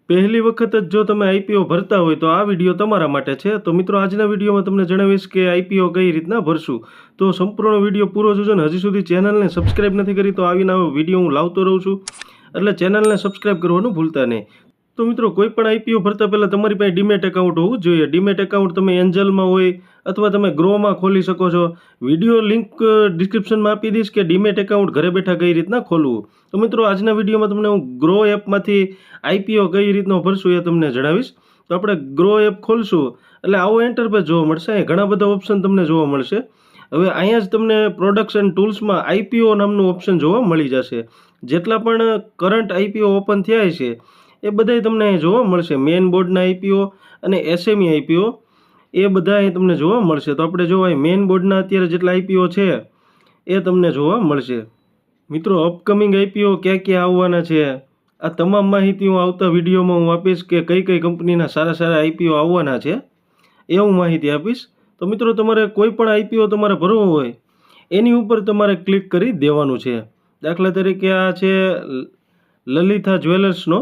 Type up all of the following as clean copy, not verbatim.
પહેલી વખત જ જો તમે આઈપીઓ ભરતા હોય તો આ વિડીયો તમારા માટે છે। તો મિત્રો આજના વિડીયોમાં તમને જણાવીશ કે આઈપીઓ કઈ રીતના ભરશું। તો સંપૂર્ણ વિડીયો પૂરો જોજો ને હજી સુધી ચેનલને સબસ્ક્રાઇબ નથી કરી તો આવીને આવો વિડીયો હું લાવતો રહું છું, એટલે ચેનલને સબસ્ક્રાઇબ કરવાનું ભૂલતા નહીં। તો મિત્રો કોઈ પણ આઈપીઓ ભરતા પહેલાં તમારી પાસે ડીમેટ એકાઉન્ટ હોવું જોઈએ। ડીમેટ એકાઉન્ટ તમે એન્જલમાં હોય અથવા તમે ગ્રોમાં ખોલી શકો છો। વિડીયો લિંક ડિસ્ક્રિપ્શનમાં આપી દઈશ કે ડીમેટ એકાઉન્ટ ઘરે બેઠા કઈ રીતના ખોલવું। તો મિત્રો આજના વિડીયોમાં તમને હું ગ્રો એપમાંથી આઈપીઓ કઈ રીતનો ભરશું એ તમને જણાવીશ। તો આપણે ગ્રો એપ ખોલશું એટલે આવો ઇન્ટરફેસ જોવા મળશે। અહીં ઘણા બધા ઓપ્શન તમને જોવા મળશે। હવે અહીંયા જ તમને પ્રોડક્ટ્સ એન્ડ ટૂલ્સમાં આઈપીઓ નામનું ઓપ્શન જોવા મળી જશે। જેટલા પણ કરંટ આઈપીઓ ઓપન થયા છે એ બધાય તમને અહીં જોવા મળશે। મેઇન બોર્ડના આઈપીઓ અને એસએમઈ આઈપીઓ એ બધા અહીં તમને જોવા મળશે। તો આપણે જો અહીં મેઇન બોર્ડના અત્યારે જેટલા આઈપીઓ છે એ તમને જોવા મળશે। મિત્રો અપકમિંગ આઈપીઓ ક્યાં ક્યાં આવવાના છે આ તમામ માહિતી હું આવતા વિડીયોમાં હું આપીશ કે કઈ કઈ કંપનીના સારા સારા આઈપીઓ આવવાના છે એ હું માહિતી આપીશ। તો મિત્રો તમારે કોઈ પણ આઈપીઓ તમારે ભરવો હોય એની ઉપર તમારે ક્લિક કરી દેવાનું છે। દાખલા તરીકે આ છે લલિતા જ્વેલર્સનો,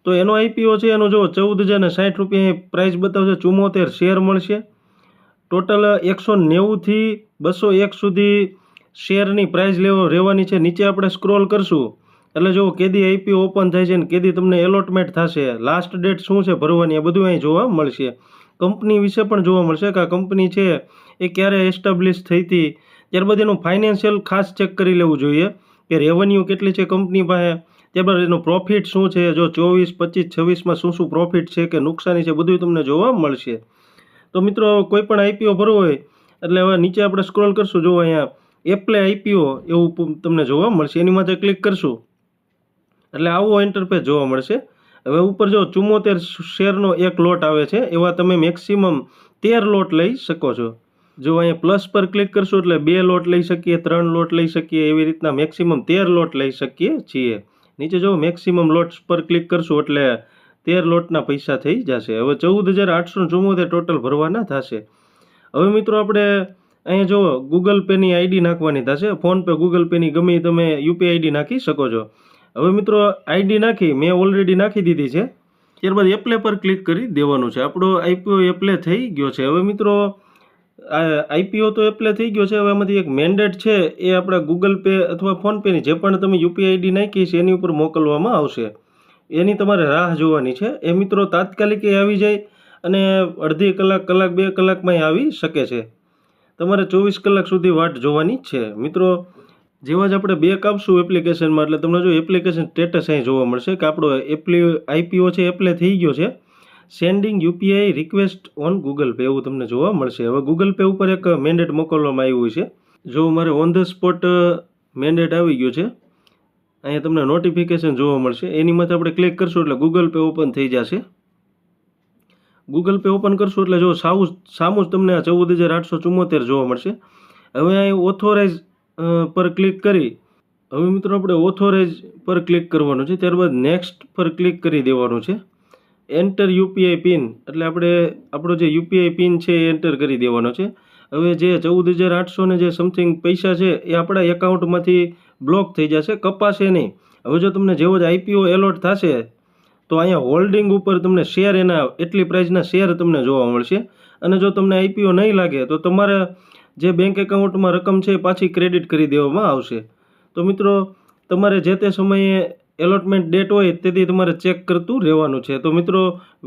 તો એનો આઈપીઓ છે એનો જો 14,060 રૂપિયા પ્રાઇસ બતાવશે। 74 શેર મળશે। ટોટલ 190 થી 201 સુધી શેરની પ્રાઇસ રહેવાની છે। નીચે આપણે સ્ક્રોલ કરશું એટલે જો કેદી આઈપીઓ ઓપન થાય છે ને કેદી તમને એલોટમેન્ટ થશે, લાસ્ટ ડેટ શું છે ભરવાની, એ બધું અહીં જોવા મળશે। કંપની વિશે પણ જોવા મળશે કે આ કંપની છે એ ક્યારે એસ્ટાબ્લિશ થઈ હતી। ત્યારબાદ એનું ફાઇનાન્શિયલ ખાસ ચેક કરી લેવું જોઈએ કે રેવન્યુ કેટલી છે કંપની પાસે। ત્યારબાદ એનો પ્રોફિટ શું છે, જો 24, 25, 26માં શું પ્રોફિટ છે કે નુકસાની છે બધું તમને જોવા મળશે। તો મિત્રો કોઈ પણ આઈપીઓ ભરવો હોય એટલે હવે નીચે આપણે સ્ક્રોલ કરશું, જો અહીંયા એપ્લે આઈપીઓ એવું તમને જોવા મળશે। એની માથે ક્લિક કરશું એટલે આવો ઇન્ટરફેસ જોવા મળશે। હવે ઉપર જો 74 શેરનો એક લોટ આવે છે એવા તમે મેક્સિમમ 13 લોટ લઈ શકો છો। જો અહીંયા પ્લસ પર ક્લિક કરશું એટલે 2 લોટ લઈ શકીએ, 3 લોટ લઈ શકીએ, એવી રીતના મેક્સિમમ 13 લોટ લઈ શકીએ છીએ। નીચે જો મેક્સિમમ લોટ્સ પર ક્લિક કરશું એટલે 13 લોટના પૈસા થઈ જશે। હવે 14,874 ટોટલ ભરવાના થશે। હવે મિત્રો આપણે અહીંયા જો ગૂગલ પેની આઈડી નાખવાની થશે। ફોનપે, ગૂગલ પેની ગમે તમે યુપીઆઈ આઈડી નાખી શકો છો। હવે મિત્રો આઈડી નાખી મેં ઓલરેડી નાખી દીધી છે। ત્યારબાદ એપ્લે પર ક્લિક કરી દેવાનું છે। આપણો આઈપીઓ એપ્લે થઈ ગયો છે। હવે મિત્રો આઈપીઓ તો એપ્લે થઈ ગયો છે। હવે એમાંથી એક મેન્ડેટ છે એ આપણા ગૂગલ પે અથવા ફોનપેની જે પણ તમે યુપીઆઈ આઈડી નાખી છે એની ઉપર મોકલવામાં આવશે। એની તમારે રાહ જોવાની છે। એ મિત્રો તાત્કાલિક આવી જાય અને અડધી કલાક, 2 કલાકમાં આવી શકે છે। તમારે 24 કલાક સુધી વાટ જોવાની છે। મિત્રો જેવા જ આપણે બેક આપશું એપ્લિકેશનમાં એટલે તમને જો એપ્લિકેશન સ્ટેટસ અહીં જોવા મળશે કે આપણો આઈપીઓ છે એપ્લે થઈ ગયો છે। Sending UPI request on Google pay એવું તમને જોવા મળશે। હવે ગૂગલ પે ઉપર એક મેન્ડેટ મોકલવામાં આવ્યું છે। જો મારે ઓન ધ સ્પોટ મેન્ડેટ આવી ગયું છે, અહીંયા તમને નોટિફિકેશન જોવા મળશે। એની માથે આપણે ક્લિક કરશું એટલે ગૂગલ પે ઓપન થઈ જશે। ગૂગલ પે ઓપન કરશું એટલે જો સામું જ તમને આ 14,874 જોવા મળશે। હવે અહીં ઓથોરાઇઝ પર ક્લિક કરી હવે મિત્રો આપણે ઓથોરાઇઝ પર ક્લિક કરવાનું છે। ત્યારબાદ નેક્સ્ટ પર ક્લિક કરી દેવાનું છે। એન્ટર યુપીઆઈ પિન એટલે આપણે આપણો જે યુપીઆઈ પિન છે એ એન્ટર કરી દેવાનો છે। હવે જે 14,800 ને જે સમથિંગ પૈસા છે એ આપણા એકાઉન્ટમાંથી બ્લોક થઈ જશે, કપાશે નહીં। હવે જો તમને જેવો જ આઈપીઓ એલોટ થશે તો અહીંયા હોલ્ડિંગ ઉપર તમને શેર એના એટલી પ્રાઇસના શેર તમને જોવા મળશે। અને જો તમને આઈપીઓ નહીં લાગે તો તમારે જે બેંક એકાઉન્ટમાં રકમ છે એ પાછી ક્રેડિટ કરી દેવામાં આવશે। તો મિત્રો તમારે જે તે સમયે એલોટમેન્ટ ડેટ હોય તેથી તમારે ચેક કરતું રહેવાનું છે। તો મિત્રો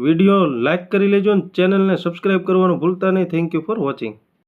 વિડીયો લાઇક કરી લેજો અને ચેનલને સબસ્ક્રાઈબ કરવાનું ભૂલતા નહીં। Thank you for watching.